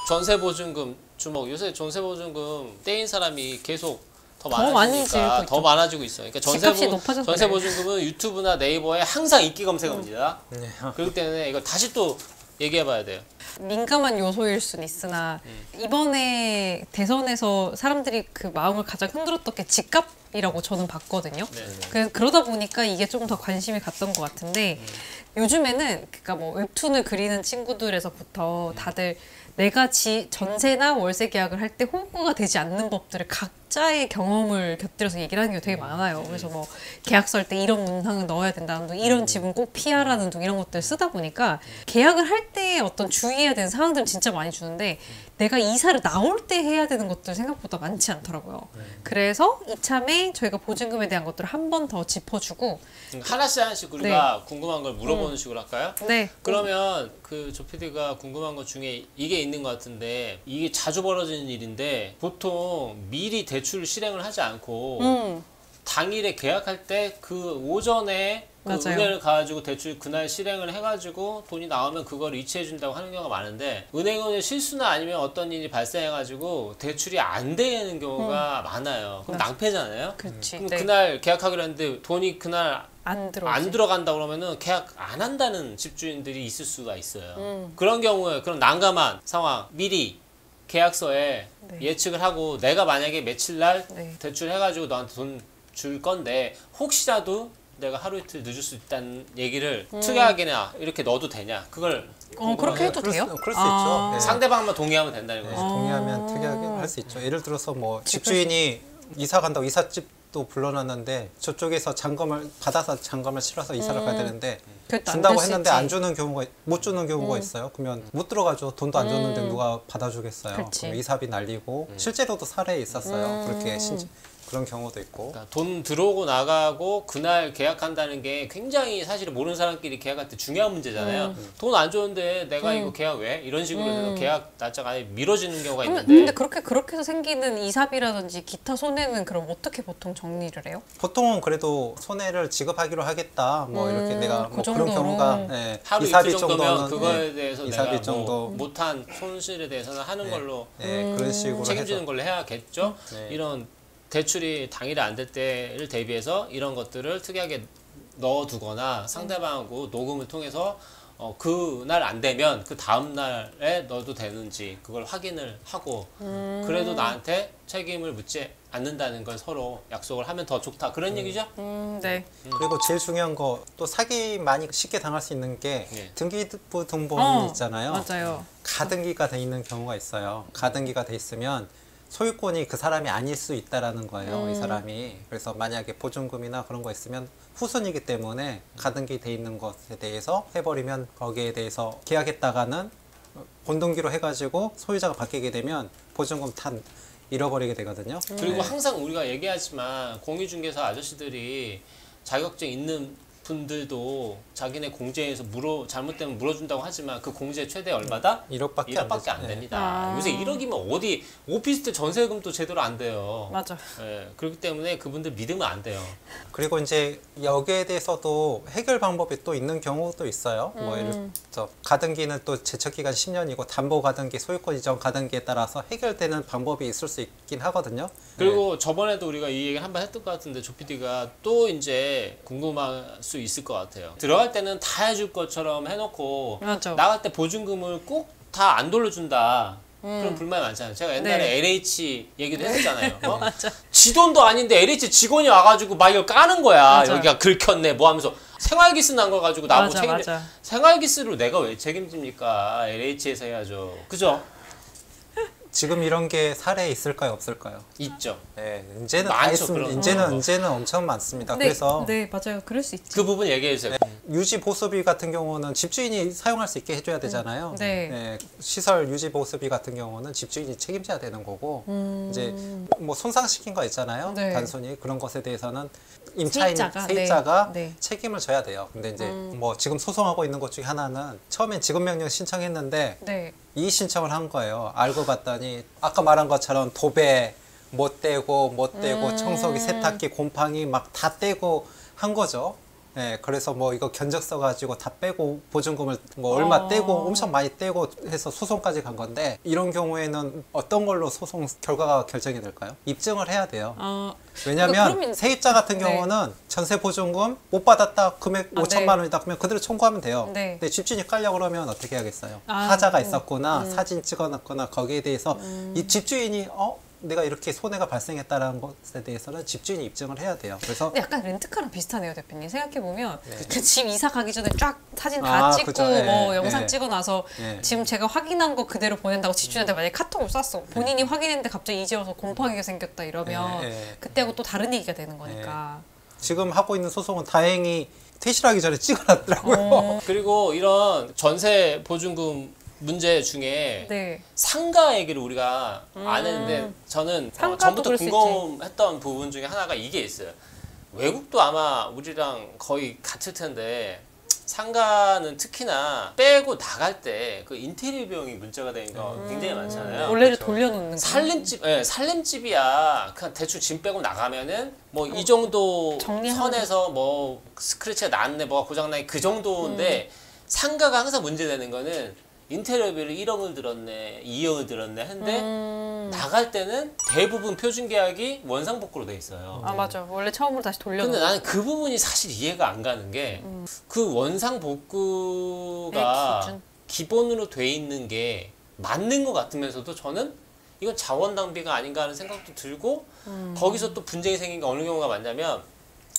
전세보증금 주목. 요새 전세보증금 떼인 사람이 계속 더 많아지니까 더 많아지고 있어요. 그러니까 전세보증금은 유튜브나 네이버에 항상 인기 검색어입니다. 그렇기 때문에 이걸 다시 또 얘기해봐야 돼요. 민감한 요소일 수는 있으나 이번에 대선에서 사람들이 그 마음을 가장 흔들었던 게 집값이라고 저는 봤거든요. 그러다 보니까 이게 조금 더 관심이 갔던 것 같은데 요즘에는 그러니까 뭐 웹툰을 그리는 친구들에서부터 다들 내가 전세나 월세 계약을 할 때 홍보가 되지 않는 법들을 각자의 경험을 곁들여서 얘기를 하는 게 되게 많아요. 그래서 뭐 계약서 할 때 이런 문항을 넣어야 된다는 둥, 이런 집은 꼭 피하라는 둥 이런 것들을 쓰다 보니까 계약을 할 때 어떤 주의해야 되는 사항들은 진짜 많이 주는데 내가 이사를 나올 때 해야 되는 것들 생각보다 많지 않더라고요. 그래서 이참에 저희가 보증금에 대한 것들을 한 번 더 짚어주고 하나씩 우리가 궁금한 걸 물어보는 식으로 할까요? 네. 그러면 그 조피디가 궁금한 것 중에 이게 있는 것 같은데 이게 자주 벌어지는 일인데 보통 미리 대출 실행을 하지 않고 당일에 계약할 때 그 오전에 그 은행을 가가지고 대출 그날 실행을 해가지고 돈이 나오면 그걸 이체해준다고 하는 경우가 많은데 은행은 실수나 아니면 어떤 일이 발생해가지고 대출이 안 되는 경우가 많아요. 그럼 낭패잖아요. 그럼 그날 계약하기로 했는데 돈이 그날 안 들어간다 그러면은 계약 안 한다는 집주인들이 있을 수가 있어요. 그런 경우에 그런 난감한 상황 미리 계약서에 예측을 하고 내가 만약에 며칠 날 대출해가지고 너한테 돈 줄 건데 혹시라도 내가 하루 이틀 늦을 수 있다는 얘기를 특이하게나 이렇게 넣어도 되냐? 그걸 그렇게 해도 돼요? 그럴 수 있죠. 네. 상대방만 동의하면 된다는 거죠. 동의하면 특이하게 할 수 있죠. 예를 들어서 뭐 집주인이 이사 간다고 이삿집도 불러놨는데 저쪽에서 잔금을 받아서 잔금을 실어서 이사를 가야 되는데 준다고 했는데 안 주는 경우가 못 주는 경우가 있어요. 그러면 못 들어가죠. 돈도 안 줬는데 누가 받아주겠어요. 그럼 이사비 날리고 실제로도 사례에 있었어요. 그렇게 그런 경우도 있고. 그러니까 돈 들어오고 나가고 그날 계약한다는 게 굉장히 사실 모르는 사람끼리 계약할 때 중요한 문제잖아요. 돈 안 줬는데 내가 이거 계약 왜? 이런 식으로 해서 계약 날짜가 아예 미뤄지는 경우가 있는데. 근데 그렇게 해서 생기는 이사비라든지 기타 손해는 그럼 어떻게 보통 정리를 해요? 보통은 그래도 손해를 지급하기로 하겠다. 뭐 이렇게 내가 뭐 그런 경우가 하루 이사비 이틀 정도면 정도는 그거에 대해서 이사비 내가 정도 못한 손실에 대해서는 하는 걸로 그런 식으로 책임지는 해서. 걸로 해야겠죠. 이런 대출이 당일에 안 될 때를 대비해서 이런 것들을 특이하게 넣어두거나 상대방하고 녹음을 통해서 그날 안 되면 그 다음 날에 넣어도 되는지 그걸 확인을 하고 그래도 나한테 책임을 묻지 않는다는 걸 서로 약속을 하면 더 좋다 그런 얘기죠? 네. 그리고 제일 중요한 거 또 사기 많이 쉽게 당할 수 있는 게 등기부 등본이 있잖아요. 맞아요. 가등기가 돼 있는 경우가 있어요. 가등기가 돼 있으면 소유권이 그 사람이 아닐 수 있다라는 거예요. 이 사람이. 그래서 만약에 보증금이나 그런 거 있으면 후순이기 때문에 가등기 돼 있는 것에 대해서 해버리면 거기에 대해서 계약했다가는 본등기로 해가지고 소유자가 바뀌게 되면 보증금 다 잃어버리게 되거든요. 그리고 항상 우리가 얘기하지만 공인중개사 아저씨들이 자격증 있는 분들도 자기네 공제에서 잘못되면 물어준다고 하지만 그 공제 최대 얼마다? 1억밖에 1억밖에 안 됩니다. 요새 1억이면 어디 오피스텔 전세금도 제대로 안 돼요. 맞아. 그렇기 때문에 그분들 믿으면 안 돼요. 그리고 이제 여기에 대해서도 해결 방법이 또 있는 경우도 있어요. 뭐 예를 들어 가등기는 또 제척기간 10년이고 담보 가등기, 소유권 이전 가등기에 따라서 해결되는 방법이 있을 수 있긴 하거든요. 그리고 저번에도 우리가 이 얘기를 한번 했던 것 같은데 조PD가 또 이제 궁금할 수 있을 것 같아요. 들어갈 때는 다 해줄 것처럼 해놓고 나갈 때 보증금을 꼭 다 안 돌려준다. 그런 불만이 많잖아요. 제가 옛날에 LH 얘기도 했었잖아요. 맞아. 지 돈도 아닌데 LH 직원이 와가지고 막 이걸 까는 거야. 여기가 긁혔네 뭐 하면서 생활기스 난 거 가지고 나보고 책임져. 생활기스를 내가 왜 책임집니까? LH에서 해야죠. 그죠? 지금 이런 게 사례에 있을까요, 없을까요? 있죠. 네, 이제는 많죠, 다 있습니다. 이제는 엄청 많습니다. 그래서 맞아요. 그럴 수 있죠. 그 부분 얘기해 주세요. 유지 보수비 같은 경우는 집주인이 사용할 수 있게 해줘야 되잖아요. 시설 유지 보수비 같은 경우는 집주인이 책임져야 되는 거고 이제 뭐 손상시킨 거 있잖아요. 단순히 그런 것에 대해서는 임차인 세입자가 책임을 져야 돼요. 근데 이제 뭐 지금 소송하고 있는 것 중에 하나는 처음엔 지급명령 신청했는데 이의 신청을 한 거예요. 알고 봤더니 아까 말한 것처럼 도배 못 떼고 청소기, 세탁기, 곰팡이 막 다 떼고 한 거죠. 예, 그래서 뭐 이거 견적서 가지고 다 빼고 보증금을 뭐 얼마 떼고 엄청 많이 떼고 해서 소송까지 간 건데 이런 경우에는 어떤 걸로 소송 결과가 결정이 될까요? 입증을 해야 돼요. 왜냐하면 그러면... 세입자 같은 경우는 전세 보증금 못 받았다 금액 5천만 원이다 그러면 그대로 청구하면 돼요. 근데 집주인이 깔려고 그러면 어떻게 하겠어요? 하자가 있었거나 사진 찍어놨거나 거기에 대해서 이 집주인이 내가 이렇게 손해가 발생했다는 것에 대해서는 집주인이 입증을 해야 돼요. 그래서 약간 렌트카랑 비슷하네요, 대표님. 생각해보면 그 집 이사 가기 전에 쫙 사진 다 찍고 그쵸? 뭐 영상 찍어놔서 지금 제가 확인한 거 그대로 보낸다고 집주인한테 만약에 카톡을 쐈어. 본인이 확인했는데 갑자기 이제 와서 곰팡이가 생겼다 이러면 그때하고 또 다른 얘기가 되는 거니까. 지금 하고 있는 소송은 다행히 퇴실하기 전에 찍어놨더라고요. 그리고 이런 전세 보증금 문제 중에 상가 얘기를 우리가 안 했는데 저는 전부터 궁금했던 부분 중에 하나가 이게 있어요. 외국도 아마 우리랑 거의 같을 텐데 상가는 특히나 빼고 나갈 때 그 인테리어 비용이 문제가 되는 거 굉장히 많잖아요. 원래를 돌려놓는 거. 살림집이야. 그냥 대충 짐 빼고 나가면은 뭐 이 정도 선에서 뭐 스크래치가 났네, 뭐가 고장나네 그 정도인데 상가가 항상 문제되는 거는 인테리어비를 1억을 들었네, 2억을 들었네 했는데 나갈 때는 대부분 표준 계약이 원상복구로 돼 있어요. 맞아. 원래 처음으로 다시 돌려놓는. 근데 나는 그 부분이 사실 이해가 안 가는 게 그 원상복구가 기본으로 돼 있는 게 맞는 것 같으면서도 저는 이건 자원 낭비가 아닌가 하는 생각도 들고 거기서 또 분쟁이 생긴 게 어느 경우가 많냐면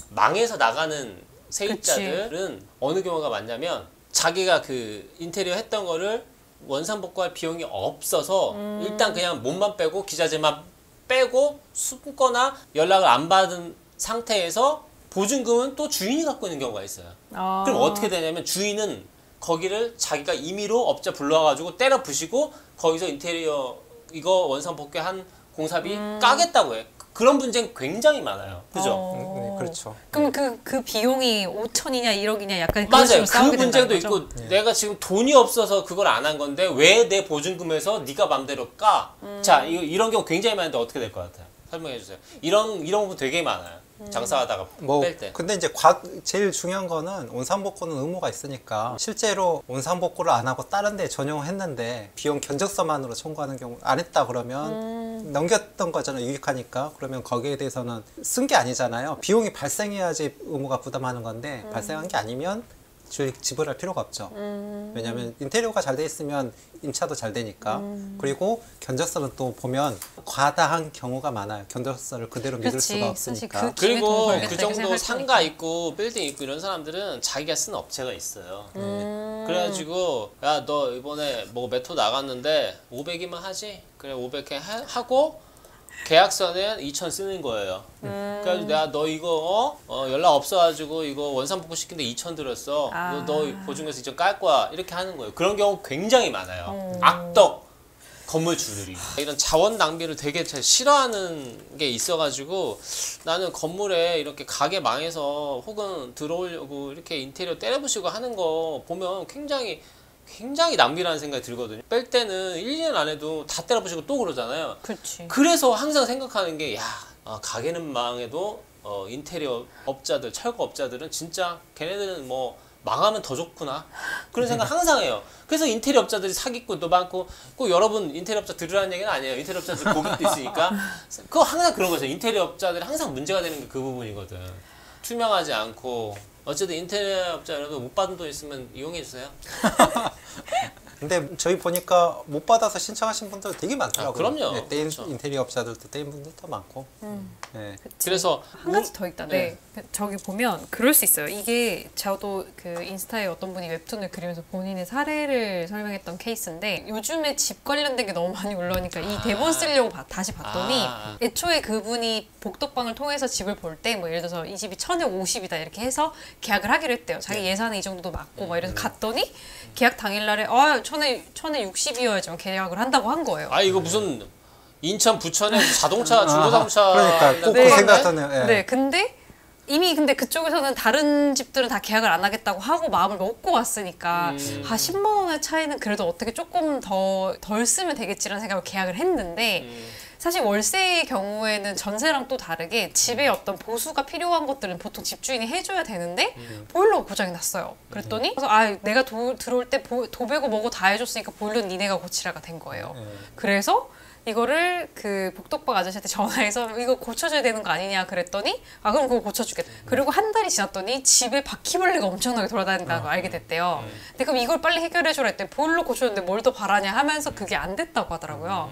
망해서 나가는 세입자들은 어느 경우가 많냐면 자기가 그 인테리어 했던 거를 원상복구할 비용이 없어서 일단 그냥 몸만 빼고 기자재만 빼고 숨거나 연락을 안 받은 상태에서 보증금은 또 주인이 갖고 있는 경우가 있어요. 그럼 어떻게 되냐면 주인은 거기를 자기가 임의로 업자 불러가지고 때려 부시고 거기서 인테리어 이거 원상복구한 공사비 까겠다고 해. 그런 분쟁 굉장히 많아요. 그죠? 그렇죠. 그럼 그 비용이 5천이냐 1억이냐 약간 맞아요. 그 문제도 있고 내가 지금 돈이 없어서 그걸 안 한 건데 왜 내 보증금에서 네가 맘대로 까? 자, 이런 경우 굉장히 많은데 어떻게 될 것 같아요? 설명해 주세요. 이런 부분 되게 많아요. 장사하다가 뺄 때. 근데 이제 제일 중요한 거는 원상복구는 의무가 있으니까 실제로 원상복구를 안 하고 다른 데 전용했는데 비용 견적서만으로 청구하는 경우 안 했다 그러면 넘겼던 거잖아요. 유익하니까. 그러면 거기에 대해서는 쓴 게 아니잖아요. 비용이 발생해야지 의무가 부담하는 건데 발생한 게 아니면 지불할 필요가 없죠. 왜냐하면 인테리어가 잘 돼 있으면 임차도 잘 되니까. 그리고 견적서는 또 보면 과다한 경우가 많아요. 견적서를 그대로 믿을 수가 없으니까. 그리고 그 정도 상가 있고 빌딩 있고 이런 사람들은 자기가 쓴 업체가 있어요. 그래가지고 야 너 이번에 뭐 몇 호 나갔는데 500이면 하지? 그래 500 하고 계약서는 2천 쓰는 거예요. 그래가지고 내가 너 이거 연락 없어가지고 이거 원상복구 시킨데 2천 들었어. 너 보증금에서 2천 깔 거야. 이렇게 하는 거예요. 그런 경우 굉장히 많아요. 악덕 건물주들이 이런 자원 낭비를 되게 잘 싫어하는 게 있어가지고 나는 건물에 이렇게 가게 망해서 혹은 들어오려고 이렇게 인테리어 때려부시고 하는 거 보면 굉장히 낭비라는 생각이 들거든요. 뺄 때는 1, 2년 안에도 다 때려부시고 또 그러잖아요. 그래서 항상 생각하는 게 가게는 망해도 인테리어 업자들, 철거 업자들은 진짜 걔네들은 뭐 망하면 더 좋구나 그런 생각 항상 해요. 그래서 인테리어 업자들이 사기꾼도 많고 꼭 여러분 인테리어 업자 들으라는 얘기는 아니에요. 인테리어 업자들 고객도 있으니까 그거 항상 그런 거죠. 인테리어 업자들이 항상 문제가 되는 게 그 부분이거든. 투명하지 않고 어쨌든 인테리어 업자 여러분 못 받은 돈 있으면 이용해 주세요. 근데 저희 보니까 못 받아서 신청하신 분들 되게 많더라고요. 그럼요. 네, 그렇죠. 인테리어 업자들도 떼인 분들도 많고. 네. 그래서 한 가지 더 있다. 네. 저기 보면 그럴 수 있어요. 이게 저도 그 인스타에 어떤 분이 웹툰을 그리면서 본인의 사례를 설명했던 케이스인데 요즘에 집 관련된 게 너무 많이 올라오니까 이 대본 쓰려고 다시 봤더니 애초에 그분이 복덕방을 통해서 집을 볼 때 뭐 예를 들어서 이 집이 1000에 50이다 이렇게 해서 계약을 하기로 했대요. 자기 예산에 이 정도도 맞고 막 이래서 갔더니 계약 당일날에 1000에 60이어야지만 계약을 한다고 한 거예요. 이거 무슨 인천 부천에 자동차 중고자동차 그러니까 꼭 그 생각하네요. 네, 근데 이미 그쪽에서는 다른 집들은 다 계약을 안 하겠다고 하고 마음을 먹고 왔으니까 10만 원의 차이는 그래도 어떻게 조금 덜 쓰면 되겠지라는 생각으로 계약을 했는데 사실 월세의 경우에는 전세랑 또 다르게 집에 어떤 보수가 필요한 것들은 보통 집주인이 해줘야 되는데 보일러가 고장이 났어요. 그랬더니 그래서 내가 들어올 때 도배고 뭐고 다 해줬으니까 보일러는 니네가 고치라가 된 거예요. 그래서 이거를 그 복덕방 아저씨한테 전화해서 이거 고쳐줘야 되는 거 아니냐 그랬더니 그럼 그거 고쳐주겠다. 그리고 한 달이 지났더니 집에 바퀴벌레가 엄청나게 돌아다닌다고 알게 됐대요. 근데 그럼 이걸 빨리 해결해줘라 했더니 보일러 고쳐줬는데 뭘 더 바라냐 하면서 그게 안 됐다고 하더라고요.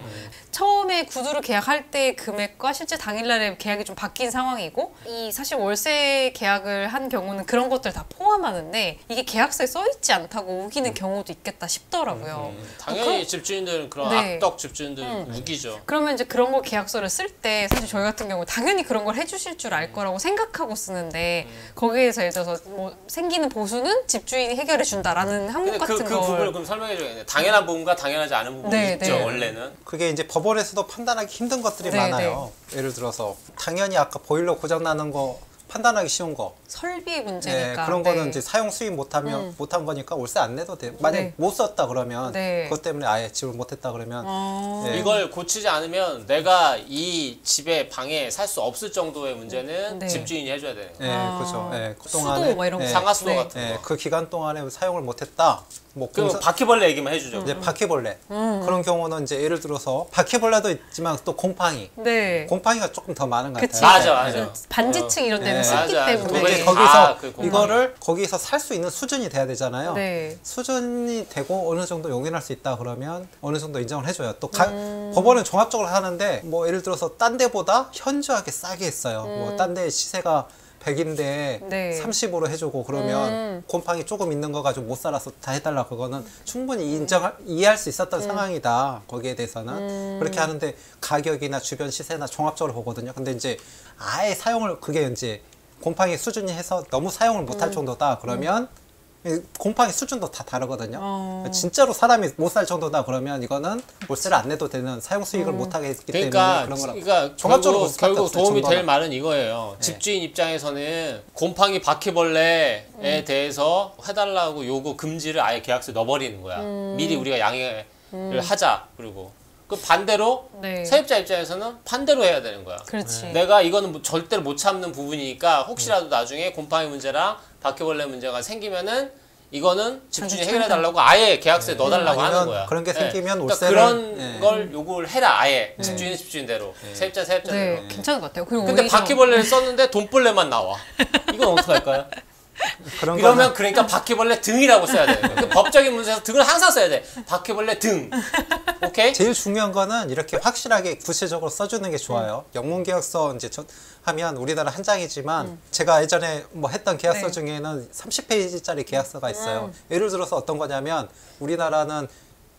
처음에 구두를 계약할 때 금액과 실제 당일날에 계약이 좀 바뀐 상황이고 이 사실 월세 계약을 한 경우는 그런 것들 다 포함하는데 이게 계약서에 써있지 않다고 우기는 경우도 있겠다 싶더라고요. 당연히 집주인들은 그런 네. 악덕 집주인들은 우기죠. 그러면 이제 그런 거 계약서를 쓸 때 사실 저희 같은 경우 당연히 그런 걸 해주실 줄 알 거라고 생각하고 쓰는데 거기에서 예를 들어서 뭐 생기는 보수는 집주인이 해결해 준다라는 항목 같은 걸 그 부분을 그럼 설명해 줘야겠네. 당연한 부분과 당연하지 않은 부분이 네, 있죠. 네. 원래는. 그게 이제 법원에서도 판단하기 힘든 것들이 네, 많아요. 예를 들어서 당연히 아까 보일러 고장 나는 거 판단하기 쉬운 거. 설비의 문제니까. 그런 거는 이제 사용 수입 못하면 못한 거니까 월세 안 내도 돼. 만약 네. 못 썼다 그러면 네. 그것 때문에 아예 집을 못했다 그러면 예. 이걸 고치지 않으면 내가 이 집에 방에 살 수 없을 정도의 문제는 네. 집주인이 해줘야 되는 거예요. 예, 그렇죠. 예, 그 수도 뭐 이런 거. 상하수도 네. 같은 예, 거. 그 기간 동안에 사용을 못했다. 뭐 그 바퀴벌레 얘기만 해주죠. 이제 바퀴벌레 그런 경우는 이제 예를 들어서 바퀴벌레도 있지만 또 곰팡이. 네. 곰팡이가 조금 더 많은 것 그치. 같아요. 맞아. 반지층 이런 데는 네. 습기 맞아. 때문에. 근데 이제 네. 거기서 그 곰팡이. 이거를 거기서 살 수 있는 수준이 돼야 되잖아요. 네. 수준이 되고 어느 정도 용인할 수 있다 그러면 어느 정도 인정을 해줘요. 또 법원은 종합적으로 하는데 뭐 예를 들어서 딴 데보다 현저하게 싸게 했어요. 뭐 딴 데 시세가 100인데 네. 30으로 해주고 그러면 곰팡이 조금 있는 거 가지고 못 살아서 다 해달라 그거는 충분히 이해할 수 있었던 상황이다. 거기에 대해서는 그렇게 하는데 가격이나 주변 시세나 종합적으로 보거든요. 근데 이제 아예 사용을 그게 이제 곰팡이 수준이 해서 너무 사용을 못할 정도다 그러면 곰팡이 수준도 다 다르거든요. 진짜로 사람이 못 살 정도다 그러면 이거는 월세를 안 내도 되는 사용 수익을 못 하게 했기 때문에 그런 거라. 그러니까 종합적으로 결국 도움이 정도는. 될 말은 이거예요. 집주인 입장에서는 곰팡이 바퀴벌레에 대해서 해달라고 요구 금지를 아예 계약서에 넣어버리는 거야. 미리 우리가 양해를 하자. 그리고 그 반대로 네. 세입자 입장에서는 반대로 해야 되는 거야. 그렇지. 내가 이거는 뭐 절대로 못 참는 부분이니까 혹시라도 나중에 곰팡이 문제랑 바퀴벌레 문제가 생기면은 이거는 집주인이 해결해 달라고 아예 계약서에 넣어달라고 하는 아니면 거야. 그런 게 생기면 그러니까 월세를- 그런 걸 요구를 해라 아예 집주인은 집주인대로 세입자 세입자대로. 네, 괜찮은 것 같아요. 그리고 근데 오히려 바퀴벌레를 썼는데 돈벌레만 나와. 이건 어떡할까요? 그런 이러면 거는 그러니까 바퀴벌레 등이라고 써야 돼요. 그 법적인 문제에서 등을 항상 써야 돼. 바퀴벌레 등. 오케이? 제일 중요한 거는 이렇게 확실하게 구체적으로 써주는 게 좋아요. 영문계약서 이제 하면 우리나라 한 장이지만 제가 예전에 뭐 했던 계약서 네. 중에는 30페이지짜리 계약서가 있어요. 예를 들어서 어떤 거냐면 우리나라는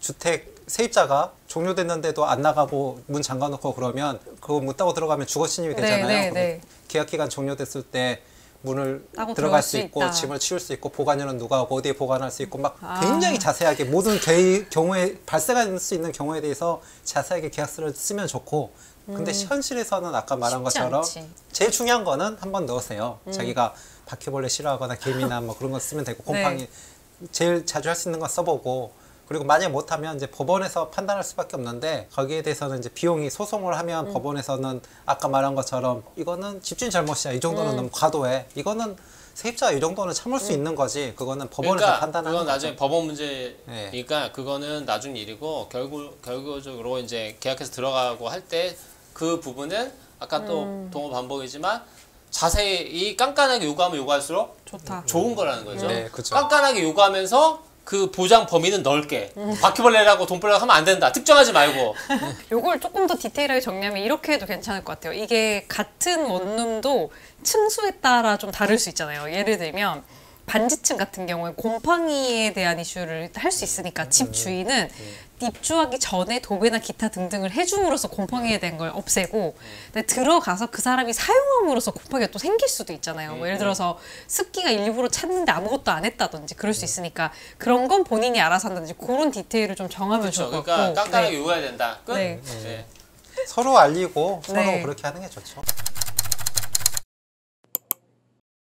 주택 세입자가 종료됐는데도 안 나가고 문 잠가놓고 그러면 그거 문 따고 들어가면 주거 침입이 되잖아요. 네, 네. 계약 기간 종료됐을 때 문을 따고 들어갈 들어갈 수 수 있고 있다. 짐을 치울 수 있고 보관료는 누가 하고 어디에 보관할 수 있고 막 굉장히 자세하게 모든 경우에 발생할 수 있는 경우에 대해서 자세하게 계약서를 쓰면 좋고 근데 현실에서는 아까 말한 쉽지 것처럼 않지. 제일 중요한 거는 한번 넣으세요. 자기가 바퀴벌레 싫어하거나 개미나 뭐 그런 거 쓰면 되고 곰팡이 네. 제일 자주 할 수 있는 거 써보고 그리고 만약 못하면 이제 법원에서 판단할 수밖에 없는데 거기에 대해서는 이제 비용이 소송을 하면 법원에서는 아까 말한 것처럼 이거는 집주인 잘못이야. 이 정도는 너무 과도해. 이거는 세입자가 이 정도는 참을 수 있는 거지. 그거는 법원에서 그러니까 판단하는 그건 나중에 거죠. 법원 문제니까 그거는 나중 일이고 결국적으로 이제 계약해서 들어가고 할 때 그 부분은 아까 또 동호 반복이지만 자세히 깐깐하게 요구하면 요구할수록 좋다. 좋은 거라는 거죠. 네, 그쵸. 깐깐하게 요구하면서 그 보장 범위는 넓게 바퀴벌레라고 돈벌레라고 하면 안 된다. 특정하지 말고. 요걸 조금 더 디테일하게 정리하면 이렇게 해도 괜찮을 것 같아요. 이게 같은 원룸도 층수에 따라 좀 다를 수 있잖아요. 예를 들면 반지층 같은 경우에 곰팡이에 대한 이슈를 할 수 있으니까 집 주인은 입주하기 전에 도배나 기타 등등을 해줌으로써 곰팡이에 대한 걸 없애고 근데 들어가서 그 사람이 사용함으로써 곰팡이가 또 생길 수도 있잖아요. 뭐 예를 들어서 습기가 일부러 찼는데 아무것도 안 했다든지 그럴 수 있으니까 그런 건 본인이 알아서 한다든지 그런 디테일을 좀 정하면 그렇죠. 좋을 것 그러니까 같고 깐깐하게 네. 요구해야 된다. 끝. 네. 네. 서로 알리고 네. 서로 그렇게 하는 게 좋죠.